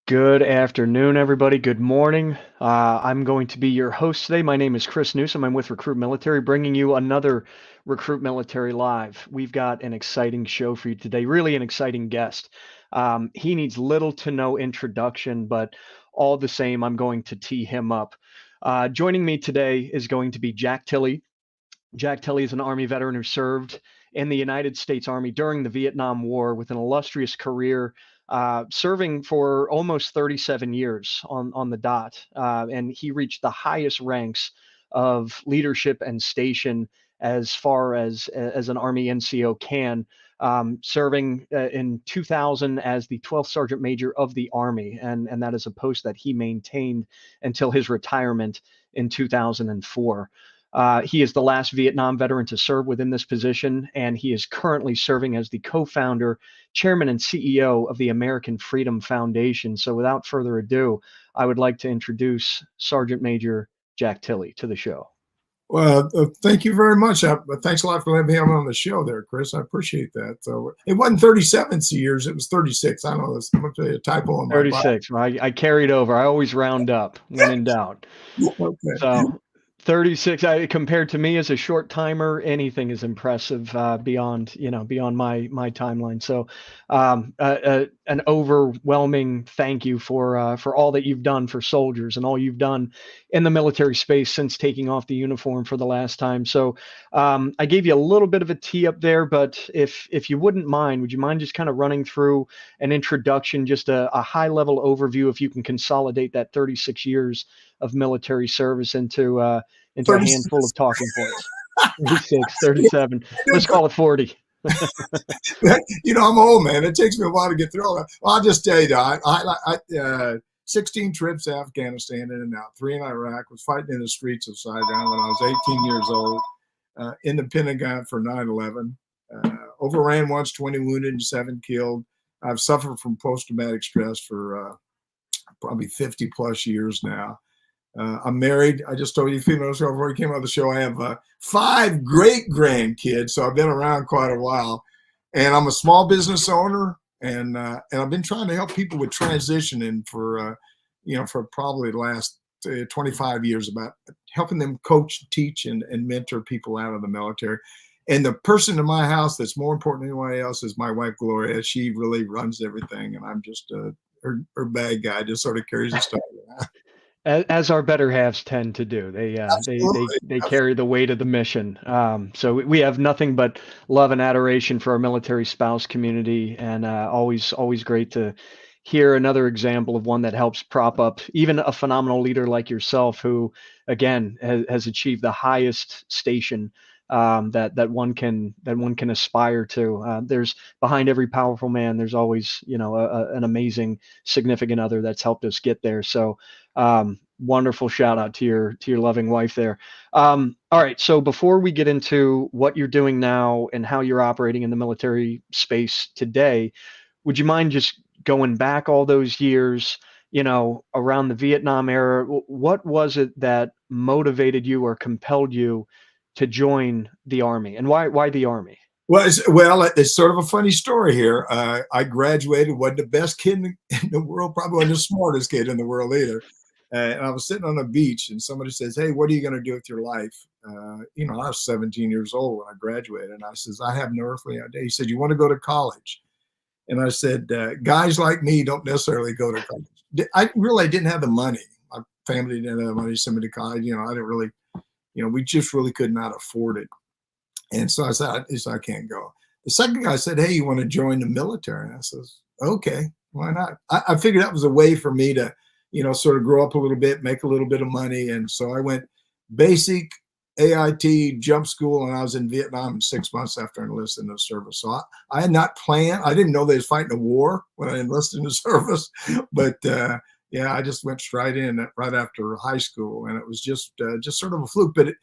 Good afternoon, everybody. Good morning. I'm going to be your host today. My name is Chris Newsome. I'm with Recruit Military, bringing you another Recruit Military Live. We've got an exciting show for you today, really an exciting guest. He needs little to no introduction, but all the same, I'm going to tee him up. Joining me today is going to be Jack Tilley. Jack Tilley is an Army veteran who served in the United States Army during the Vietnam War with an illustrious career, serving for almost 37 years on the dot. And he reached the highest ranks of leadership and station as far as an Army NCO can, serving in 2000 as the 12th Sergeant Major of the Army. And that is a post that he maintained until his retirement in 2004. He is the last Vietnam veteran to serve within this position, and he is currently serving as the co-founder, chairman, and CEO of the American Freedom Foundation. So without further ado, I would like to introduce Sergeant Major Jack Tilley to the show. Well, thank you very much. Thanks a lot for letting me on the show there, Chris. I appreciate that. So it wasn't 37 years; it was 36. I don't know. There's a typo on my 36. Well, I carried over. I always round up when in doubt. Okay. So 36, compared to me as a short timer, anything is impressive beyond my timeline. So an overwhelming thank you for all that you've done for soldiers and all you've done in the military space since taking off the uniform for the last time. So I gave you a little bit of a tee up there, but if you wouldn't mind, would you mind just kind of running through an introduction, just a high level overview, if you can consolidate that 36 years of military service into a handful of talking points? 36, 37. Let's call it 40. I'm old, man. It takes me a while to get through all that. Well, I'll just tell you, I 16 trips to Afghanistan in and out, 3 in Iraq, was fighting in the streets of Saigon when I was 18 years old, in the Pentagon for 9/11. Overran once, 20 wounded and 7 killed. I've suffered from post-traumatic stress for probably 50 plus years now. I'm married. I just told you a few minutes ago before you came on the show, I have 5 great grandkids, so I've been around quite a while. And I'm a small business owner, and I've been trying to help people with transitioning for probably the last 25 years, about helping them coach, teach, and mentor people out of the military. And the person in my house that's more important than anybody else is my wife, Gloria. She really runs everything, and I'm just her bad guy, just sort of carries the stuff around. As our better halves tend to do. They carry the weight of the mission. So we have nothing but love and adoration for our military spouse community, and always great to hear another example of one that helps prop up even a phenomenal leader like yourself, who again has achieved the highest station that one can aspire to. There's behind every powerful man, there's always an amazing significant other that's helped us get there. So wonderful shout out to your loving wife there. All right, so before we get into what you're doing now and how you're operating in the military space today, would you mind just going back all those years, around the Vietnam era? What was it that motivated you or compelled you to join the Army, and why the Army? Well, it's sort of a funny story here. I graduated, wasn't the best kid in the world, probably wasn't the smartest kid in the world either. And I was sitting on a beach, and somebody says, "Hey, what are you going to do with your life?" I was 17 years old when I graduated, and I says, "I have no earthly idea." He said, "You want to go to college?" And I said, "Guys like me don't necessarily go to college." I really didn't have the money. My family didn't have the money to send me to college. I didn't really, we just really could not afford it. And so I said, I can't go. The second guy said, "Hey, you want to join the military?" And I says, "Okay, why not?" I figured that was a way for me to, sort of grow up a little bit, make a little bit of money. And so I went basic, AIT, jump school, and I was in Vietnam in 6 months after I enlisted in the service. So I had not planned. I didn't know they was fighting a war when I enlisted in the service. But yeah, I just went straight in right after high school, and it was just sort of a fluke. But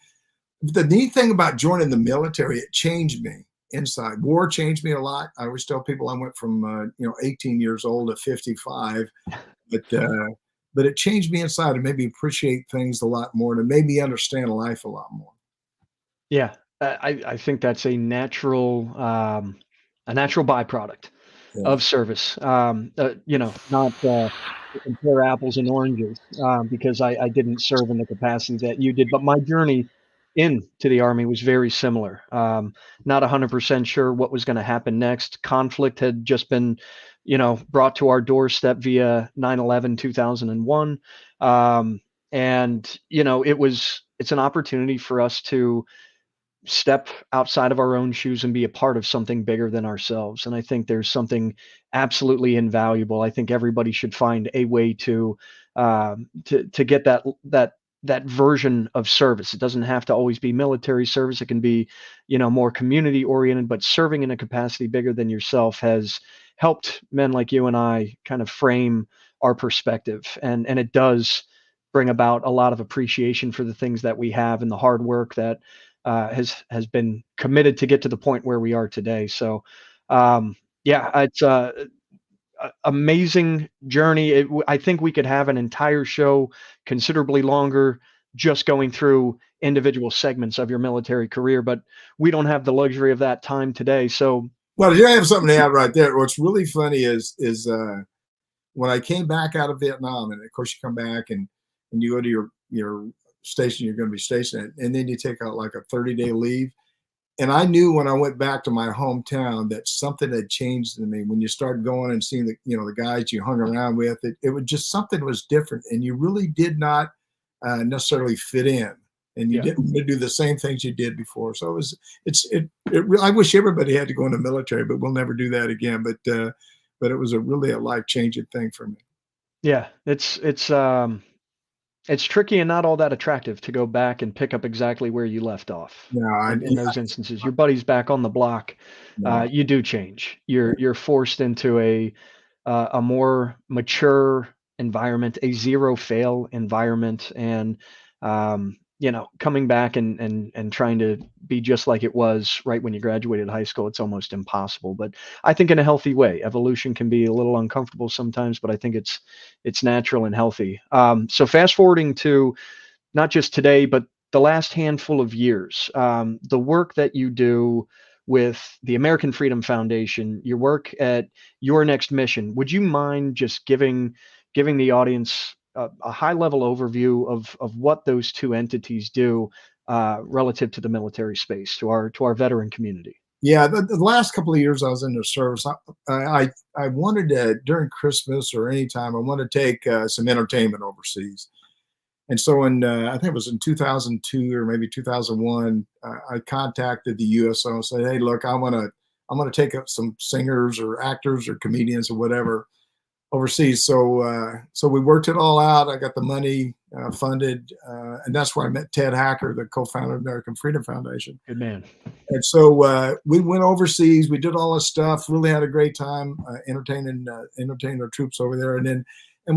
the neat thing about joining the military, it changed me inside. War changed me a lot. I always tell people I went from 18 years old to 55, but it changed me inside and made me appreciate things a lot more, and it made me understand life a lot more. Yeah, I think that's a natural byproduct Yeah. of service. Not to compare apples and oranges, because I didn't serve in the capacity that you did, but my journey into the Army was very similar. Not 100% sure what was going to happen next. Conflict had just been, brought to our doorstep via 9/11, 2001. And, it's an opportunity for us to step outside of our own shoes and be a part of something bigger than ourselves. And I think there's something absolutely invaluable. I think everybody should find a way to get that version of service. It doesn't have to always be military service. It can be, more community oriented, but serving in a capacity bigger than yourself has helped men like you and I kind of frame our perspective. And it does bring about a lot of appreciation for the things that we have and the hard work that has been committed to get to the point where we are today. So, yeah, it's amazing journey. I think we could have an entire show, considerably longer, just going through individual segments of your military career, but we don't have the luxury of that time today. So, Well, you have something to add right there. What's really funny is when I came back out of Vietnam, and of course you come back and you go to your station you're going to be stationed at, and then you take out like a 30-day leave. And I knew when I went back to my hometown that something had changed in me. When you start going and seeing the guys you hung around with, it was just something was different, and you really did not necessarily fit in, and you didn't do the same things you did before. So I wish everybody had to go in the military, but we'll never do that again. But it was really a life-changing thing for me. yeah, it's tricky and not all that attractive to go back and pick up exactly where you left off. Yeah, In those instances, your buddy's back on the block. You do change. You're forced into a more mature environment, a zero fail environment, and coming back and trying to be just like it was right when you graduated high school, it's almost impossible. But I think in a healthy way. Evolution can be a little uncomfortable sometimes, but I think it's natural and healthy. So fast forwarding to not just today, but the last handful of years, the work that you do with the American Freedom Foundation, your work at Your Next Mission. Would you mind just giving the audience a high level overview of what those two entities do relative to the military space, to our veteran community? Yeah, the last couple of years I was in the service, I wanted to, during Christmas or any time, I wanted to take some entertainment overseas. And so I think it was in 2002 or maybe 2001, I contacted the USO and said, "Hey, look, I'm gonna take up some singers or actors or comedians or whatever overseas." So we worked it all out. I got the money funded, and that's where I met Ted Hacker, the co-founder of American Freedom Foundation. Good man. And so we went overseas. We did all this stuff. Really had a great time entertaining our troops over there. And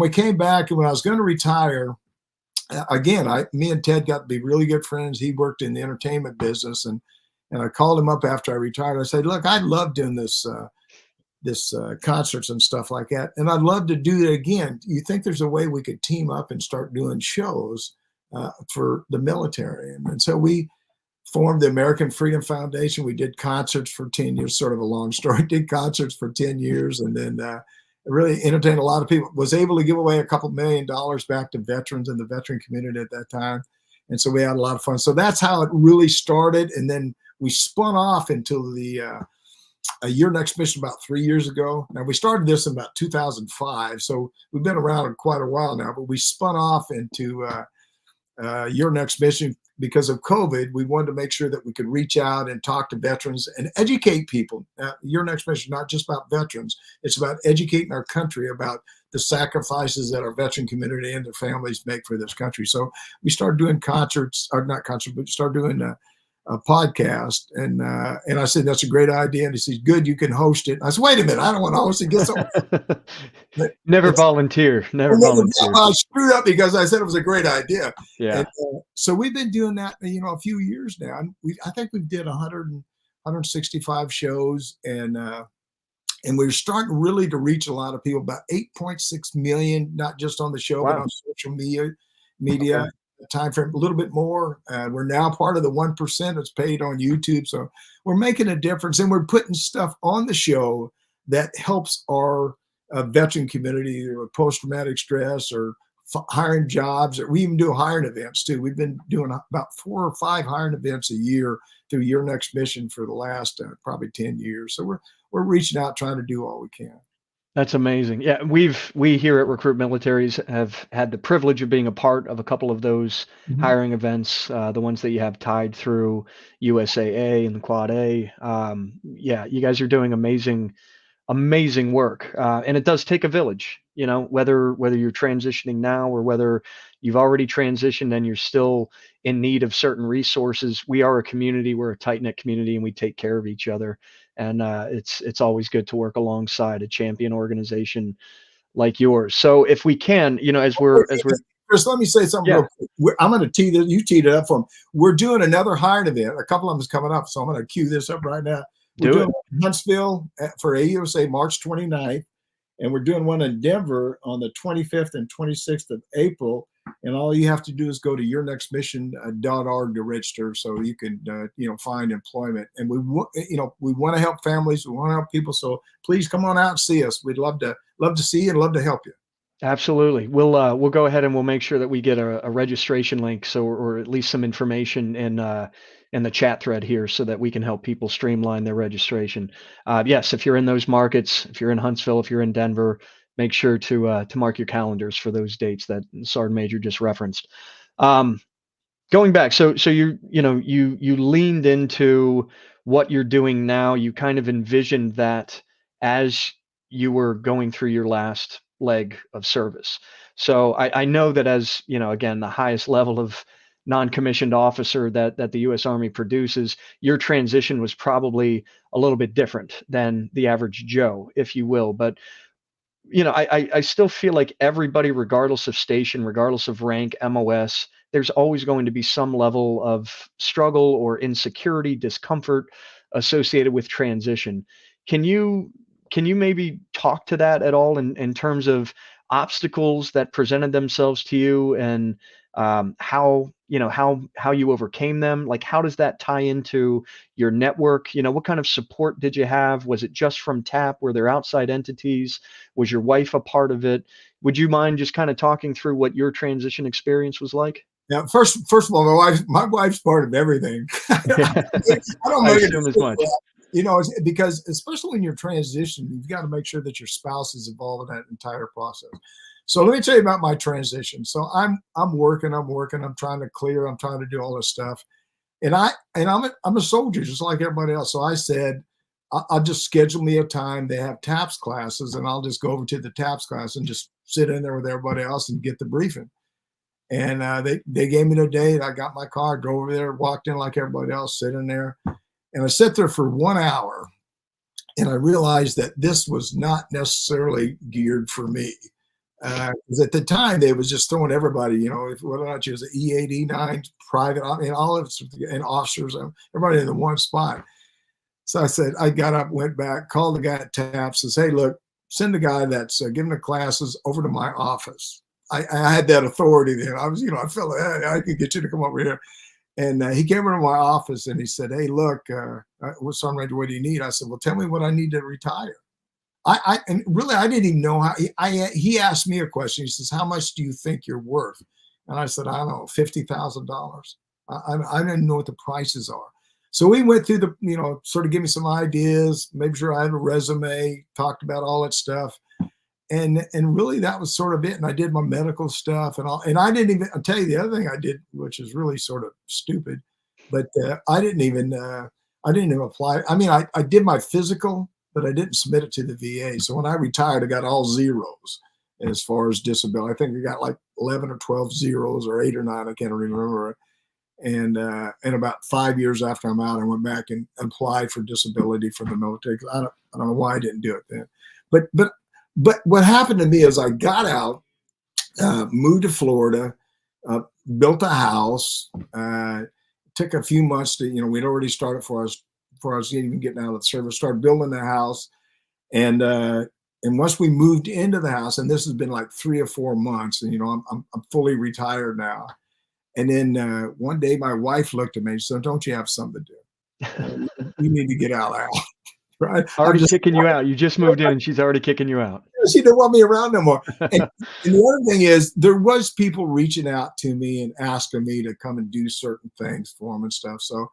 we came back, and when I was going to retire, again, me and Ted got to be really good friends. He worked in the entertainment business, and I called him up after I retired. I said, "Look, I love doing this concerts and stuff like that, and I'd love to do it again. You think there's a way we could team up and start doing shows for the military?" And so we formed the American Freedom Foundation. We did concerts for 10 years, sort of a long story. Did concerts for 10 years, and then really entertained a lot of people. Was able to give away a couple $1 million back to veterans in the veteran community at that time. And so we had a lot of fun. So that's how it really started. And then we spun off into the Your Next Mission about 3 years ago. Now, we started this in about 2005. So we've been around quite a while now, but we spun off into Your Next Mission because of COVID. We wanted to make sure that we could reach out and talk to veterans and educate people. Your Next Mission is not just about veterans. It's about educating our country about the sacrifices that our veteran community and their families make for this country. So we started doing concerts, or not concerts, but we started doing a podcast. And I said, "That's a great idea." And he says, "Good, you can host it." I said, "Wait a minute, I don't want to host it. Get someone." Never volunteer. Never volunteer. I screwed up because I said it was a great idea. Yeah. And, so we've been doing that, a few years now. And I think we did 165 shows, and we're starting really to reach a lot of people. About 8.6 million, not just on the show, but on social media. Okay. Time frame a little bit more. We're now part of the 1% that's paid on YouTube, so we're making a difference, and we're putting stuff on the show that helps our veteran community with post-traumatic stress or hiring jobs. Or we even do hiring events too. We've been doing about 4 or 5 hiring events a year through Your Next Mission for the last probably 10 years. So we're reaching out, trying to do all we can. That's amazing. Yeah, we here at Recruit Militaries have had the privilege of being a part of a couple of those hiring events, the ones that you have tied through USAA and the Quad A. Yeah, you guys are doing amazing work, and it does take a village. You know, whether you're transitioning now or whether you've already transitioned and you're still in need of certain resources. We are a community. We're a tight knit community, and we take care of each other. And it's always good to work alongside a champion organization like yours. So if we can, you know, as we're Chris, let me say something yeah, real quick. I'm going to tee this. You teed it up for them. We're doing another hiring event. A couple of them is coming up, so I'm going to cue this up right now. We're do doing it. one in Huntsville for AUSA March 29th, and we're doing one in Denver on the 25th and 26th of April. And all you have to do is go to yournextmission.org to register, so you can find employment. And we want to help families. We want to help people. So please come on out and see us. We'd love to see you and love to help you. Absolutely. We'll go ahead and we'll make sure that we get a registration link, so or at least some information in the chat thread here, so that we can help people streamline their registration. Yes, if you're in those markets, if you're in Huntsville, if you're in Denver, make sure to mark your calendars for those dates that Sergeant Major just referenced. Going back, so you leaned into what you're doing now. You kind of envisioned that as you were going through your last leg of service. So I know that, as you know, again, the highest level of non-commissioned officer that the U.S. Army produces, your transition was probably a little bit different than the average Joe, if you will. But you know, I still feel like everybody, regardless of station, regardless of rank, MOS, there's always going to be some level of struggle or insecurity, discomfort associated with transition. Can you maybe talk to that at all in terms of obstacles that presented themselves to you, and how you overcame them? Like, how does that tie into your network? You know, what kind of support did you have? Was it just from TAP? Were there outside entities? Was your wife a part of it? Would you mind just kind of talking through what your transition experience was like? Now, first of all, my wife's part of everything. I don't I make it assume as much. because especially when you're transition, you've got to make sure that your spouse is involved in that entire process. So let me tell you about my transition. So I'm working. I'm trying to clear. I'm trying to do all this stuff, and I'm a soldier just like everybody else. So I said, I'll just schedule me a time. They have TAPS classes, and I'll just go over to the TAPS class and just sit in there with everybody else and get the briefing. And they gave me the date. I got my car, drove over there, walked in like everybody else, sitting there. And I sat there for 1 hour, and I realized that this was not necessarily geared for me. Because at the time, they was just throwing everybody, whether or not you was an E-89, private, all of it, and officers, everybody in the one spot. So I said, I got up, went back, called the guy at TAPS, says, hey, look, send the guy that's giving the classes over to my office. I had that authority then. I was, I felt like, hey, I could get you to come over here. And he came into my office and he said, hey, look, what's on Ranger? What do you need? I said, well, tell me what I need to retire. And really, I didn't even know how. He asked me a question. He says, how much do you think you're worth? And I said, I don't know, $50,000. I didn't know what the prices are. So we went through the, sort of give me some ideas, made sure I had a resume, talked about all that stuff. And really that was sort of it. And I did my medical stuff and all. And I didn't even, I'll tell you the other thing I did, which is really sort of stupid, but I didn't even apply. I mean, I did my physical, but I didn't submit it to the VA. So when I retired, I got all zeros as far as disability. I think I got like 11 or 12 zeros or 8 or 9. I can't remember. And about 5 years after I'm out, I went back and applied for disability for the military. I don't know why I didn't do it then. But what happened to me is I got out, moved to Florida, built a house. Took a few months to, we'd already started for us even getting out of the service. Started building the house, and once we moved into the house, and this has been like 3 or 4 months, and I'm fully retired now. And then one day my wife looked at me and said, "Don't you have something to do? You need to get out of the house." right? I'm Already just, kicking you out. You just moved in and she's already kicking you out. she didn't want me around no more. And the other thing is, there was people reaching out to me and asking me to come and do certain things for them and stuff. So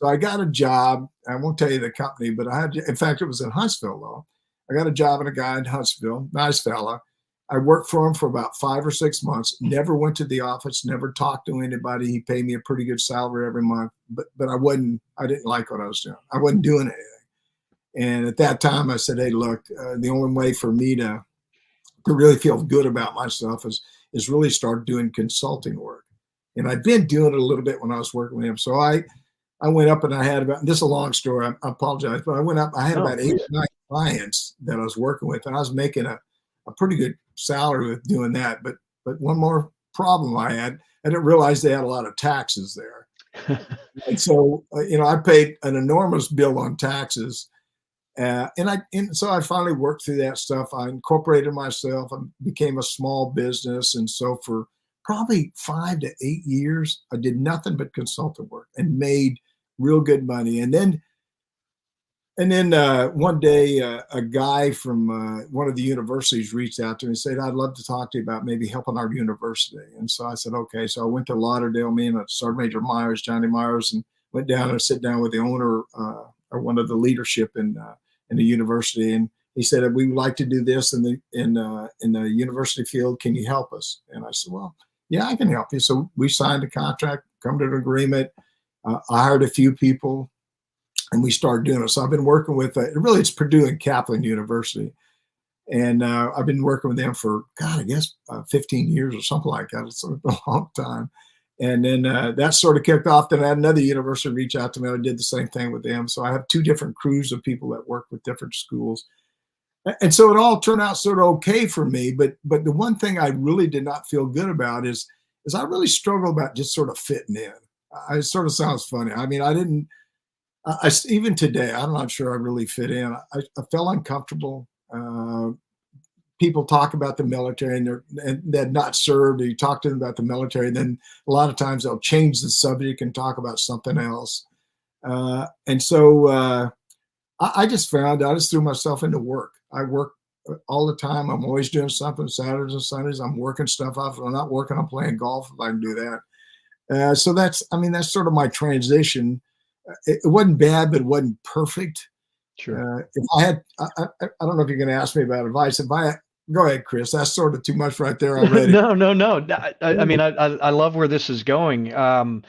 I got a job. I won't tell you the company, but I had, in fact, it was in Huntsville though. I got a job in a guy in Huntsville, nice fella. I worked for him for about 5 or 6 months. Never went to the office. Never talked to anybody. He paid me a pretty good salary every month, but I didn't like what I was doing. I wasn't doing anything. And at that time, I said, "Hey, look, the only way for me to really feel good about myself is really start doing consulting work." And I'd been doing it a little bit when I was working with him. So I went up and I had about, this is a long story, I apologize, but I went up, I had No, about 8 or 9 clients that I was working with, and I was making a pretty good salary with doing that. But one more problem I had, I didn't realize they had a lot of taxes there. And so, I paid an enormous bill on taxes. And so I finally worked through that stuff. I incorporated myself and became a small business. And so for probably 5 to 8 years, I did nothing but consultant work and made real good money. And then one day, a guy from one of the universities reached out to me and said, "I'd love to talk to you about maybe helping our university." And so I said, "Okay." So I went to Lauderdale, me and Sergeant Major Myers, Johnny Myers, and went down and sit down with the owner or one of the leadership in the university. And he said, "We would like to do this in the university field. Can you help us?" And I said, "Well, yeah, I can help you." So we signed a contract, come to an agreement. I hired a few people, and we started doing it. So I've been working with, really it's Purdue and Kaplan University. And I've been working with them for, God, I guess 15 years or something like that. It's a long time. And then that sort of kicked off. Then I had another university reach out to me. I did the same thing with them. So I have 2 different crews of people that work with different schools. And so it all turned out sort of okay for me. But the one thing I really did not feel good about is I really struggle about just sort of fitting in. It sort of sounds funny. I mean, even today, I'm not sure I really fit in. I felt uncomfortable. People talk about the military and they're not served. You talk to them about the military, then a lot of times they'll change the subject and talk about something else. And so I just found I just threw myself into work. I work all the time. I'm always doing something. Saturdays and Sundays, I'm working stuff off. If I'm not working, I'm playing golf if I can do that. So that's sort of my transition. It wasn't bad, but it wasn't perfect. sure. If I had, I don't know if you're going to ask me about advice. Go ahead, Chris. That's sort of too much right there already. No. I mean, I love where this is going.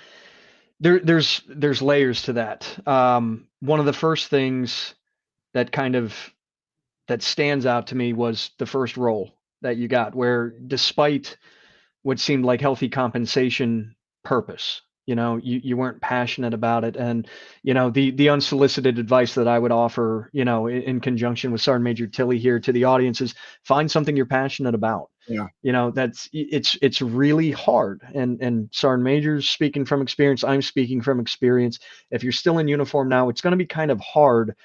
There's layers to that. One of the first things that that stands out to me was the first role that you got, where despite what seemed like healthy compensation, purpose. You weren't passionate about it. And, the unsolicited advice that I would offer, in conjunction with Sergeant Major Tilley here to the audience is find something you're passionate about. Yeah. It's really hard. And Sergeant Major's speaking from experience. I'm speaking from experience. If you're still in uniform now, it's going to be kind of hard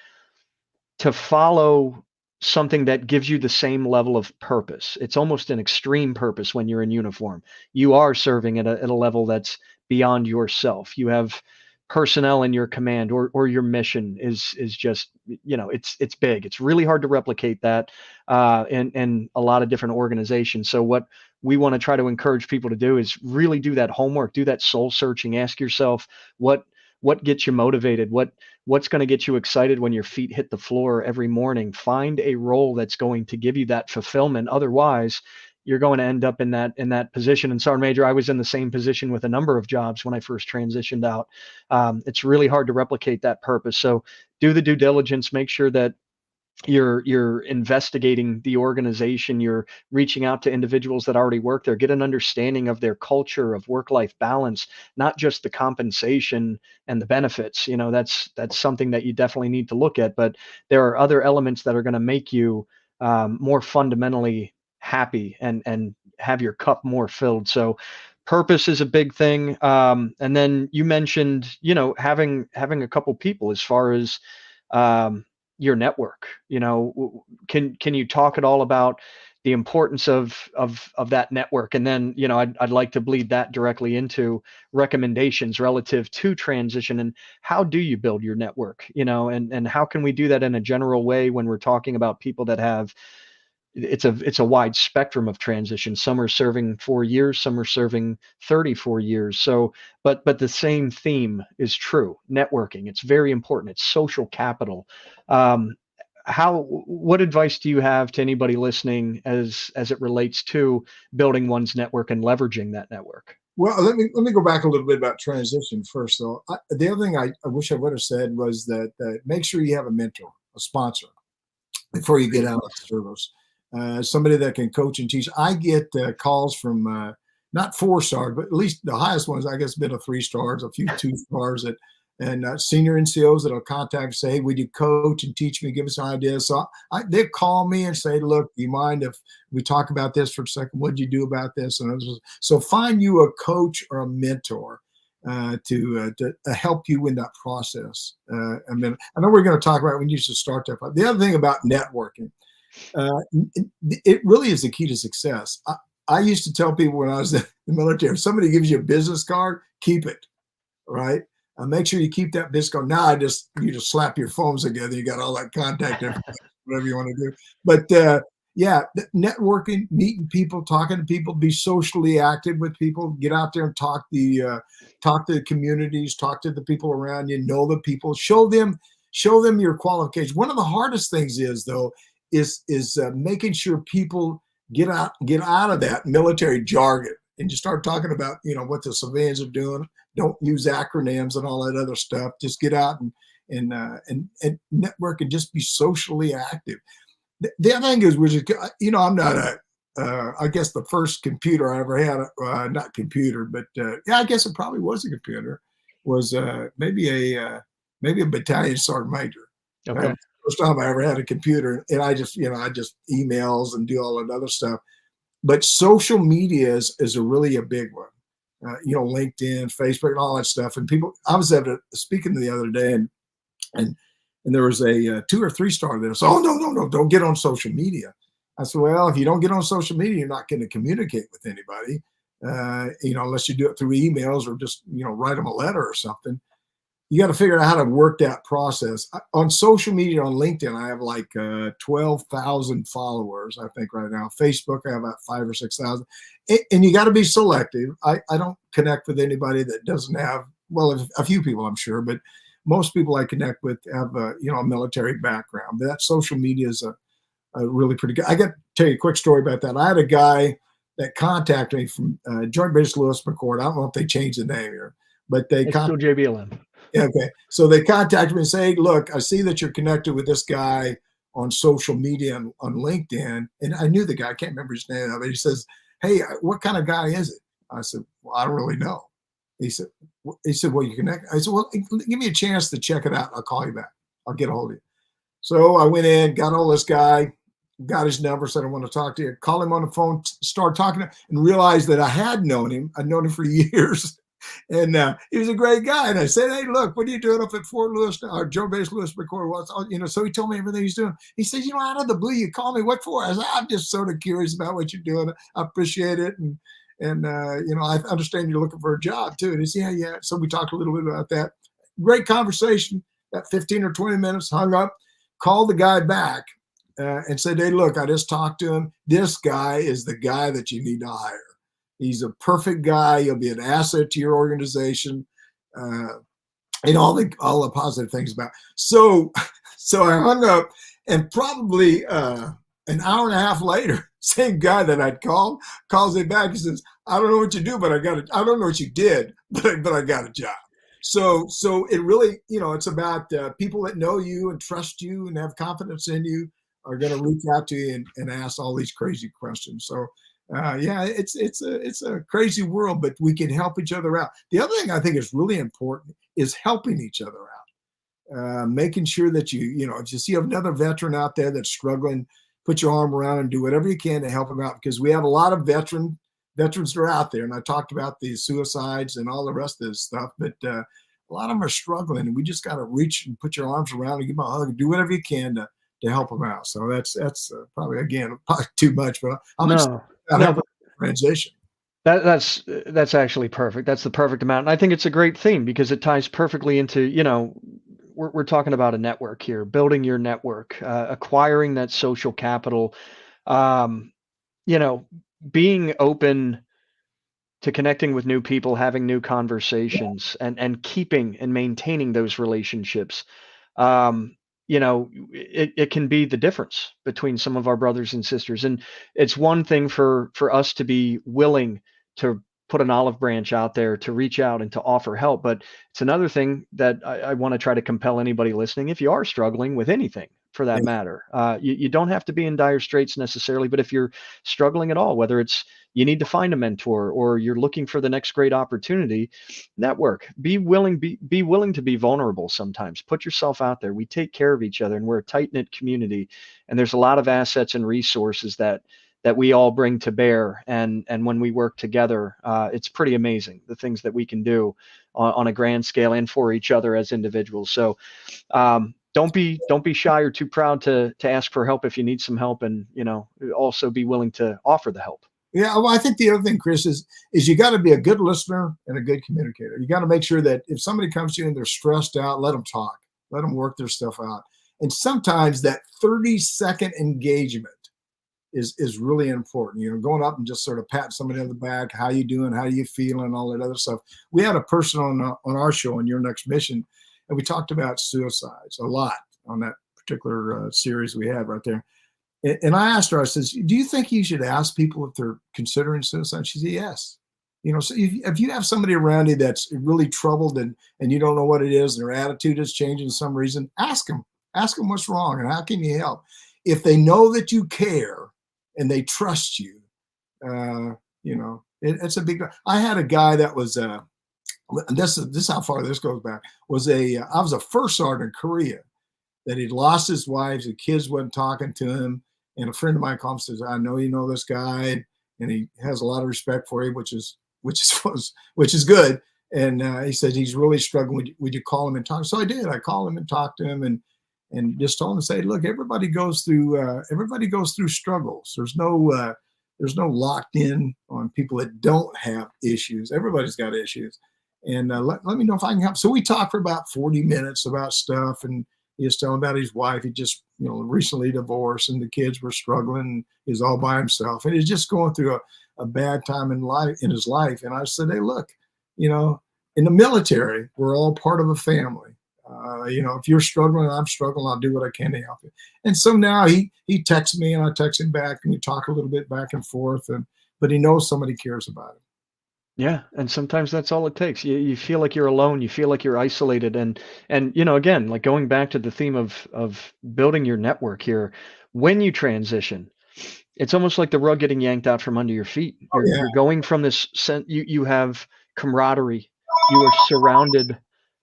to follow something that gives you the same level of purpose. It's almost an extreme purpose when you're in uniform. You are serving at a level that's beyond yourself. You have personnel in your command, or your mission is just, it's big. It's really hard to replicate that in a lot of different organizations. So what we want to try to encourage people to do is really do that homework, do that soul searching, ask yourself what gets you motivated, what's going to get you excited when your feet hit the floor every morning. Find a role that's going to give you that fulfillment. Otherwise, you're going to end up in that position. And Sergeant Major, I was in the same position with a number of jobs when I first transitioned out. It's really hard to replicate that purpose. So do the due diligence, make sure that you're investigating the organization, you're reaching out to individuals that already work there, get an understanding of their culture, of work-life balance, not just the compensation and the benefits. That's something that you definitely need to look at, but there are other elements that are going to make you more fundamentally happy and have your cup more filled. So purpose is a big thing. And then you mentioned, having a couple people as far as your network. Can you talk at all about the importance of that network. And then, I'd like to bleed that directly into recommendations relative to transition, and how do you build your network, and how can we do that in a general way when we're talking about people that have, it's a wide spectrum of transition. Some are serving 4 years, some are serving 34 years. So, but the same theme is true. Networking, it's very important. It's social capital. Um, what advice do you have to anybody listening as it relates to building one's network and leveraging that network? Well, let me go back a little bit about transition first, though. The other thing I wish I would have said was that make sure you have a mentor, a sponsor, before you get out of service. Somebody that can coach and teach. I get calls from not 4-star, but at least the highest ones, I guess, been a 3-stars, a few 2-stars, and senior NCOs that'll contact and say, hey, would you coach and teach me, give us some ideas? So they call me and say, look, do you mind if we talk about this for a second? What did you do about this? And so find you a coach or a mentor to help you in that process. And then I know we're going to talk about when you should start that. But the other thing about networking, it really is the key to success. I used to tell people when I was in the military, if somebody gives you a business card, keep it, right? Make sure you keep that business card. Now you just slap your phones together. You got all that contact information, whatever you want to do. But yeah, networking, meeting people, talking to people, be socially active with people, get out there and talk to the communities, talk to the people around you, know the people, show them your qualifications. One of the hardest things is making sure people get out of that military jargon and just start talking about, what the civilians are doing. Don't use acronyms and all that other stuff. Just get out and network and just be socially active. The other thing is, I'm not I guess the first computer I ever had, not computer, but yeah, I guess it probably was a computer, was maybe a battalion sergeant major. Okay. First time I ever had a computer, and I just emails and do all that other stuff. But social media is really a big one. LinkedIn, Facebook, and all that stuff. And people, I was speaking the other day, and there was a 2 or 3-star there. So, no, don't get on social media. I said, well, if you don't get on social media, you're not going to communicate with anybody, unless you do it through emails or just, write them a letter or something. You got to figure out how to work that process. On social media, on LinkedIn, I have like 12,000 followers, I think, right now. Facebook, I have about 5,000 or 6,000. And you got to be selective. I don't connect with anybody that doesn't have, well, a few people, I'm sure, but most people I connect with have a military background. That social media is a really pretty good. I got to tell you a quick story about that. I had a guy that contacted me from Joint Base Lewis McCord. I don't know if they changed the name here, but it's still JBLM. Okay. So they contacted me and say, hey, look, I see that you're connected with this guy on social media on LinkedIn. And I knew the guy, I can't remember his name, but he says, hey, what kind of guy is it? I said, well, I don't really know. He said, well, you connect. I said, well, give me a chance to check it out. I'll call you back. I'll get a hold of you. So I went in, got all this guy, got his number, said, I want to talk to you. Call him on the phone, start talking to him, and realized that I had known him. I'd known him for years. And he was a great guy. And I said, hey, look, what are you doing up at Fort Lewis or Joint Base Lewis McCord? So he told me everything he's doing. He says, out of the blue, you call me, what for? I said, I'm just sort of curious about what you're doing. I appreciate it. And I understand you're looking for a job too. And he said, yeah. So we talked a little bit about that. Great conversation. That 15 or 20 minutes, hung up, called the guy back and said, hey, look, I just talked to him. This guy is the guy that you need to hire. He's a perfect guy. He'll be an asset to your organization, and all the positive things about. So I hung up, and probably an hour and a half later, same guy that I'd called calls me back. He says, "I don't know what you do, but I don't know what you did, but I got a job." So it really, it's about people that know you and trust you and have confidence in you are going to reach out to you and ask all these crazy questions. So. It's a crazy world, but we can help each other out. The other thing I think is really important is helping each other out, making sure that if you see another veteran out there that's struggling, put your arm around and do whatever you can to help them out, because we have a lot of veterans that are out there. And I talked about the suicides and all the rest of this stuff, but a lot of them are struggling, and we just got to reach and put your arms around and give them a hug and do whatever you can to help them out. So that's probably, again, probably too much, but I'm excited No, about no, helping transition. that's actually perfect. That's the perfect amount. And I think it's a great theme because it ties perfectly into, we're talking about a network here, building your network, acquiring that social capital, um, you know, being open to connecting with new people, having new conversations, and keeping and maintaining those relationships. um, it can be the difference between some of our brothers and sisters. And it's one thing for us to be willing to put an olive branch out there to reach out and to offer help, but it's another thing that I want to try to compel anybody listening. If you are struggling with anything, for that Yeah, matter, you don't have to be in dire straits necessarily, but if you're struggling at all, whether it's you need to find a mentor or you're looking for the next great opportunity, network. Be willing to be vulnerable sometimes. Put yourself out there. We take care of each other and we're a tight-knit community, and there's a lot of assets and resources that we all bring to bear, and when we work together, it's pretty amazing the things that we can do on a grand scale and for each other as individuals. So don't be shy or too proud to ask for help if you need some help, and also be willing to offer the help. yeah. Well, I think the other thing, Chris, is you got to be a good listener and a good communicator. You got to make sure that if somebody comes to you and they're stressed out, let them talk, let them work their stuff out. And sometimes that 30-second engagement is really important. Going up and just sort of patting somebody on the back, how you doing, how you feeling, all that other stuff. We had a person on our show, on Your Next Mission, and we talked about suicides a lot on that particular series we had right there. And I asked her, I says, do you think you should ask people if they're considering suicide? She said, yes. So if you have somebody around you that's really troubled and you don't know what it is, and their attitude is changing for some reason, ask them what's wrong and how can you help. If they know that you care and they trust you, it's a big. I had a guy that was this is how far this goes back. I was a first sergeant in Korea that he'd lost his wife, the kids wasn't talking to him, and a friend of mine comes and says, "I know you know this guy, and he has a lot of respect for you, which is good." And he said he's really struggling. Would you call him and talk? So I did. I called him and talked to him, and just told him to say, look, everybody goes through struggles. There's no locked in on people that don't have issues. Everybody's got issues. And let me know if I can help. So we talked for about 40 minutes about stuff, and he was telling about his wife. He just, recently divorced, and the kids were struggling. He was all by himself, and he's just going through a bad time in his life. And I said, hey, look, in the military, we're all part of a family. If you're struggling, I'm struggling, I'll do what I can to help you. And so now he texts me and I text him back, and we talk a little bit back and forth, but he knows somebody cares about him. Yeah, and sometimes that's all it takes. You feel like you're alone, you feel like you're isolated, and again, like going back to the theme of building your network here, when you transition, it's almost like the rug getting yanked out from under your feet. Oh, yeah. You're going from this you have camaraderie. You are surrounded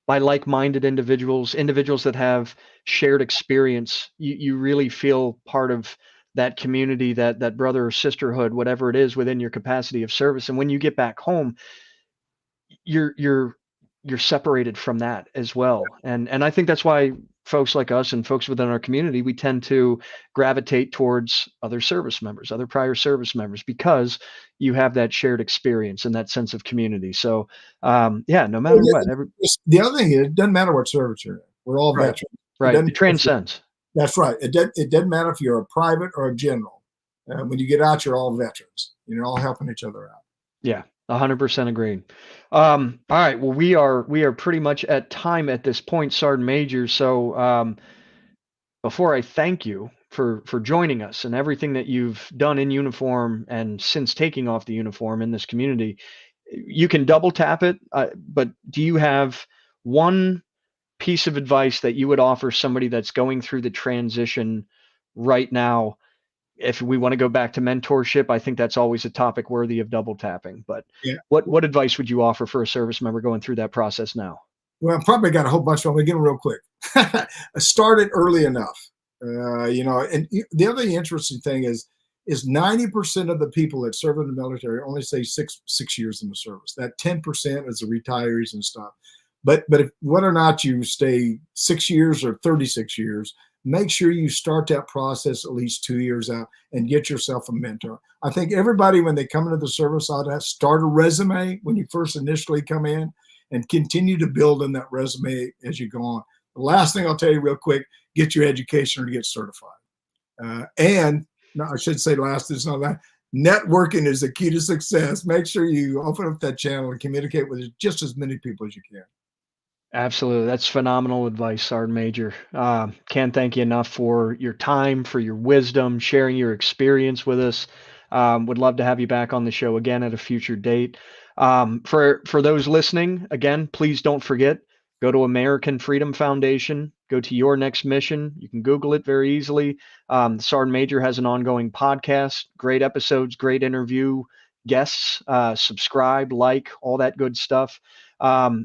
by like-minded individuals that have shared experience. You really feel part of that community, that brother or sisterhood, whatever it is within your capacity of service. And when you get back home, you're separated from that as well. And I think that's why folks like us and folks within our community, we tend to gravitate towards other service members, other prior service members, because you have that shared experience and that sense of community. So yeah, no matter what. The other thing is, it doesn't matter what service you're in. We're all Right. veterans. Right. It transcends. That's right. It doesn't matter if you're a private or a general. When you get out, you're all veterans. You're all helping each other out. Yeah, 100% agreed. All right. Well, we are pretty much at time at this point, Sergeant Major. So before I thank you for joining us and everything that you've done in uniform and since taking off the uniform in this community, you can double tap it. But do you have one piece of advice that you would offer somebody that's going through the transition right now? If we want to go back to mentorship, I think that's always a topic worthy of double tapping. But Yeah. what advice would you offer for a service member going through that process now? Well, I probably got a whole bunch of them. We get them real quick. Started early enough. And the other interesting thing is 90% of the people that serve in the military only say six years in the service. That 10% is the retirees and stuff. But if whether or not you stay 6 years or 36 years, make sure you start that process at least 2 years out and get yourself a mentor. I think everybody, when they come into the service, ought to start a resume when you first initially come in and continue to build in that resume as you go on. The last thing I'll tell you real quick, get your education or to get certified. And no, I should say last is not that. Networking is the key to success. Make sure you open up that channel and communicate with just as many people as you can. Absolutely. That's phenomenal advice, Sergeant Major. Can't thank you enough for your time, for your wisdom, sharing your experience with us. Would love to have you back on the show again at a future date. For those listening, again, please don't forget, go to American Freedom Foundation, go to Your Next Mission. You can Google it very easily. Sergeant Major has an ongoing podcast, great episodes, great interview guests. Subscribe, like, all that good stuff.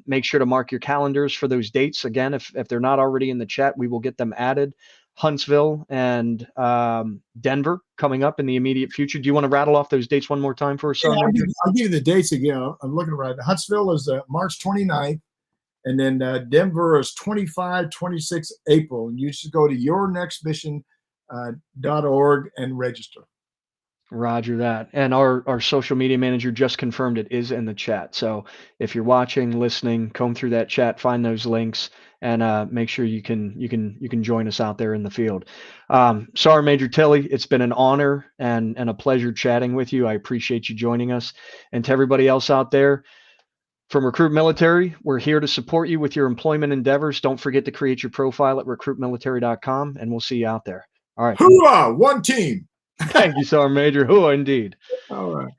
Make sure to mark your calendars for those dates. Again, if they're not already in the chat, we will get them added. Huntsville and Denver coming up in the immediate future. Do you want to rattle off those dates one more time for us, Sergeant? I'll give you the dates again. I'm looking right. Huntsville is March 29th, and then Denver is 25, 26 April. And you should go to yournextmission.org and register. Roger that. And our social media manager just confirmed it is in the chat. So if you're watching, listening, comb through that chat, find those links, and make sure you can join us out there in the field. Sergeant Major Tilley, it's been an honor and a pleasure chatting with you. I appreciate you joining us. And to everybody else out there, from Recruit Military, we're here to support you with your employment endeavors. Don't forget to create your profile at recruitmilitary.com, and we'll see you out there. All right. Hoorah! One team. Thank you, Sergeant Major. Who indeed. All right.